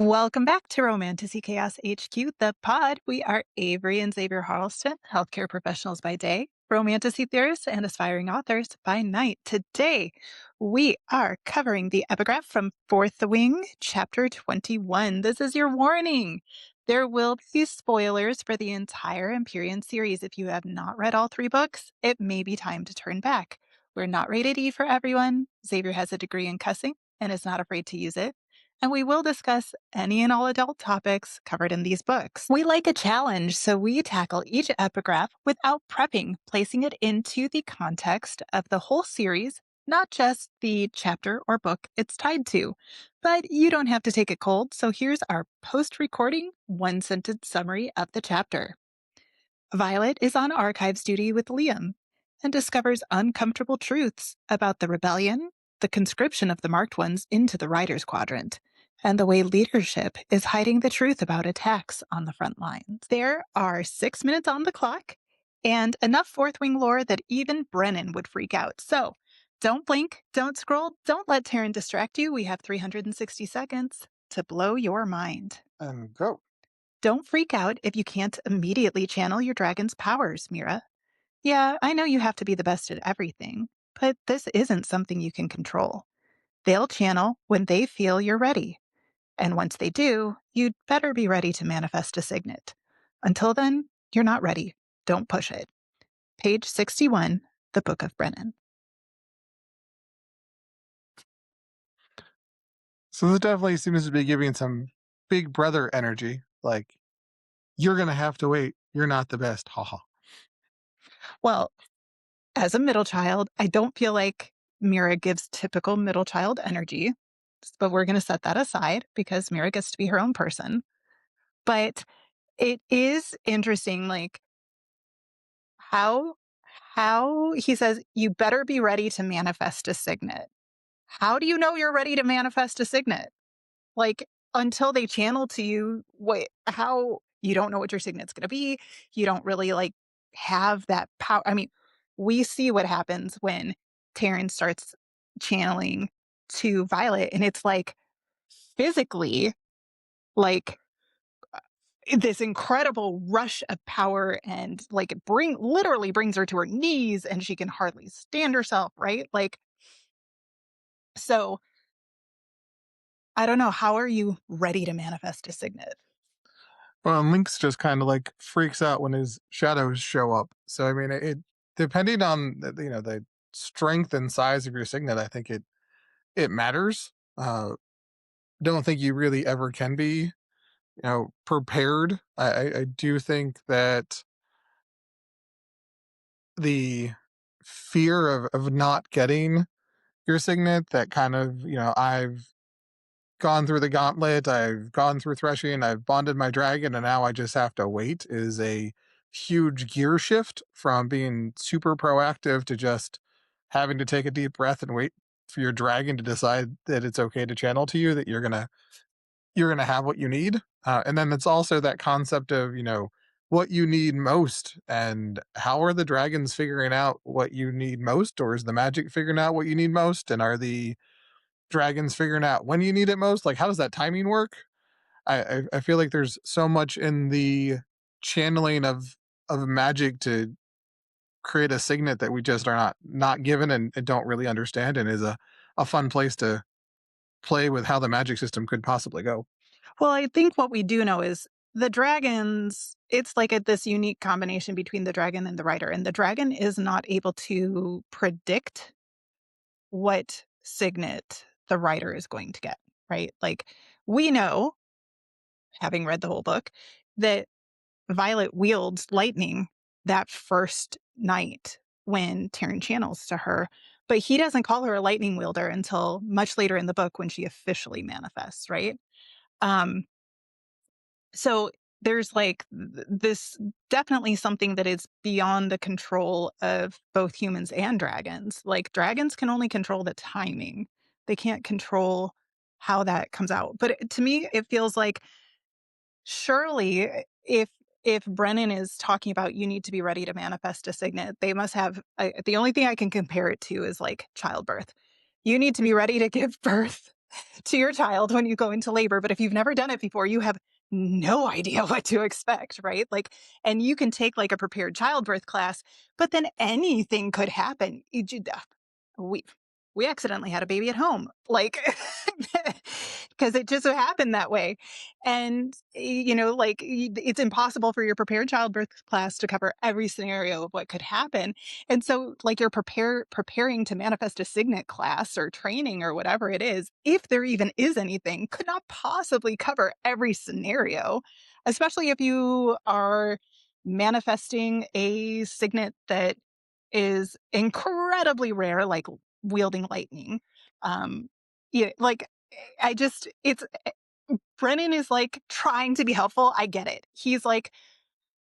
Welcome back to Romantasy Chaos HQ, the pod. We are Avery and Xavier Harleston, healthcare professionals by day, romantasy theorists, and aspiring authors by night. Today, we are covering the epigraph from Fourth Wing, Chapter 21. This is your warning. There will be spoilers for the entire Empyrean series. If you have not read all three books, it may be time to turn back. We're not rated E for everyone. Xavier has a degree in cussing and is not afraid to use it, and we will discuss any and all adult topics covered in these books. We like a challenge, so we tackle each epigraph without prepping, placing it into the context of the whole series, not just the chapter or book it's tied to. But you don't have to take it cold, so here's our post-recording one-sentence summary of the chapter. Violet is on archives duty with Liam and discovers uncomfortable truths about the rebellion, the conscription of the marked ones into the Riders Quadrant, and the way leadership is hiding the truth about attacks on the front lines. There are 6 minutes on the clock and enough Fourth Wing lore that even Brennan would freak out. So don't blink, don't scroll, don't let Taryn distract you. We have 360 seconds to blow your mind. And go. Don't freak out if you can't immediately channel your dragon's powers, Mira. Yeah, I know you have to be the best at everything, but this isn't something you can control. They'll channel when they feel you're ready. And once they do, you'd better be ready to manifest a signet. Until then, you're not ready. Don't push it. Page 61, the Book of Brennan. So this definitely seems to be giving some big brother energy. Like, you're going to have to wait. You're not the best. Haha. Well, as a middle child, I don't feel like Mira gives typical middle child energy, but we're going to set that aside because Mira gets to be her own person. But it is interesting, like, how he says, you better be ready to manifest a signet. How do you know you're ready to manifest a signet? Like, until they channel to you, how you don't know what your signet's going to be. You don't really like have that power. I mean, we see what happens when Taryn starts channeling to Violet, and it's like physically, like this incredible rush of power, and like it literally brings her to her knees, and she can hardly stand herself, right? Like, so I don't know. How are you ready to manifest a signet? Well, and Lynx just kind of like freaks out when his shadows show up. So, I mean, it depending on the strength and size of your signet, I think it matters. Don't think you really ever can be, prepared. I do think that the fear of not getting your signet, that kind of, I've gone through the gauntlet, I've gone through threshing, I've bonded my dragon, and now I just have to wait, is a huge gear shift from being super proactive to just having to take a deep breath and wait for your dragon to decide that it's okay to channel to you, that you're gonna have what you need. And then it's also that concept of, what you need most, and how are the dragons figuring out what you need most, or is the magic figuring out what you need most, and are the dragons figuring out when you need it most? Like, how does that timing work? I feel like there's so much in the channeling of magic to create a signet that we just are not given, and don't really understand, and is a fun place to play with how the magic system could possibly go. Well, I think what we do know is the dragons, it's like this unique combination between the dragon and the rider. And the dragon is not able to predict what signet the rider is going to get, right? Like, we know, having read the whole book, that Violet wields lightning that first night when Taryn channels to her. But he doesn't call her a lightning wielder until much later in the book when she officially manifests, right? Um, So there's like this definitely something that is beyond the control of both humans and dragons. Like, dragons can only control the timing. They can't control how that comes out. But to me, it feels like surely if Brennan is talking about you need to be ready to manifest a signet, they must have the only thing I can compare it to is like childbirth. You need to be ready to give birth to your child when you go into labor. But if you've never done it before, you have no idea what to expect, right? Like, and you can take like a prepared childbirth class, but then anything could happen. We we accidentally had a baby at home, like, because it just so happened that way. And like it's impossible for your prepared childbirth class to cover every scenario of what could happen. And so, like, you're preparing to manifest a signet class or training or whatever it is, if there even is anything, could not possibly cover every scenario, especially if you are manifesting a signet that is incredibly rare, like wielding lightning. Um, yeah, like I just, it's Brennan is like trying to be helpful. I get it. He's like,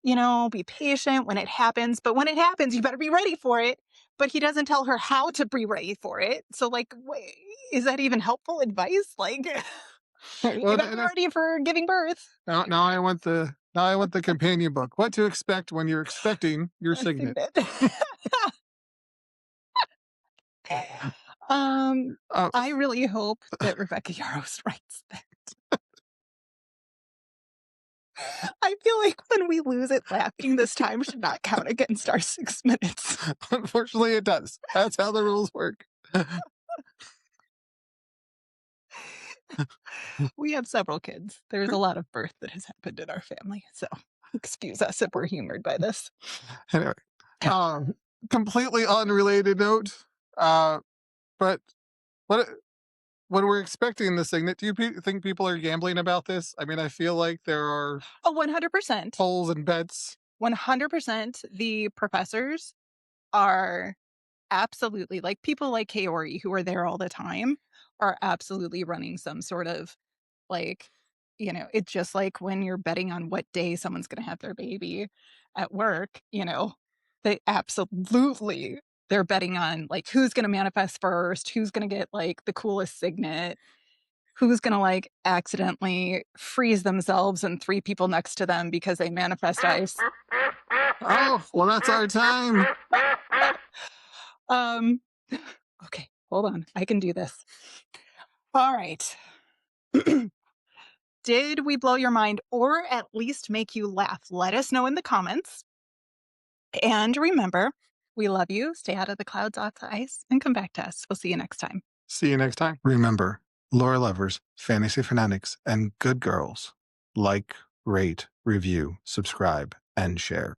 be patient when it happens, but when it happens, you better be ready for it. But he doesn't tell her how to be ready for it. So, like, wait, is that even helpful advice? Like, you Well, better be ready for giving birth. now I want the companion book. What to expect when you're expecting your I think signet. that. um, Uh, I really hope that Rebecca Yarros writes that. I feel like when we lose it laughing, this time should not count against our 6 minutes. Unfortunately, it does. That's how the rules work. We have several kids. There's a lot of birth that has happened in our family, so excuse us if we're humored by this. Anyway, um, completely unrelated note, but what when we're expecting the signet, do you think people are gambling about this? I mean, I feel like there are Oh, 100%. polls and bets. 100%. The professors are absolutely, like, people like Kaori, who are there all the time, are absolutely running some sort of, like, it's just like when you're betting on what day someone's gonna have their baby at work, they absolutely they're betting on, like, who's gonna manifest first, who's gonna get, like, the coolest signet, who's gonna, like, accidentally freeze themselves and 3 people next to them because they manifest ice. Oh, well, that's our time. Um, okay, hold on. I can do this. All right. Did we blow your mind or at least make you laugh? Let us know in the comments. And remember, we love you. Stay out of the clouds, off the ice, and come back to us. We'll see you next time. See you next time. Remember, lore lovers, fantasy fanatics, and good girls, like, rate, review, subscribe, and share.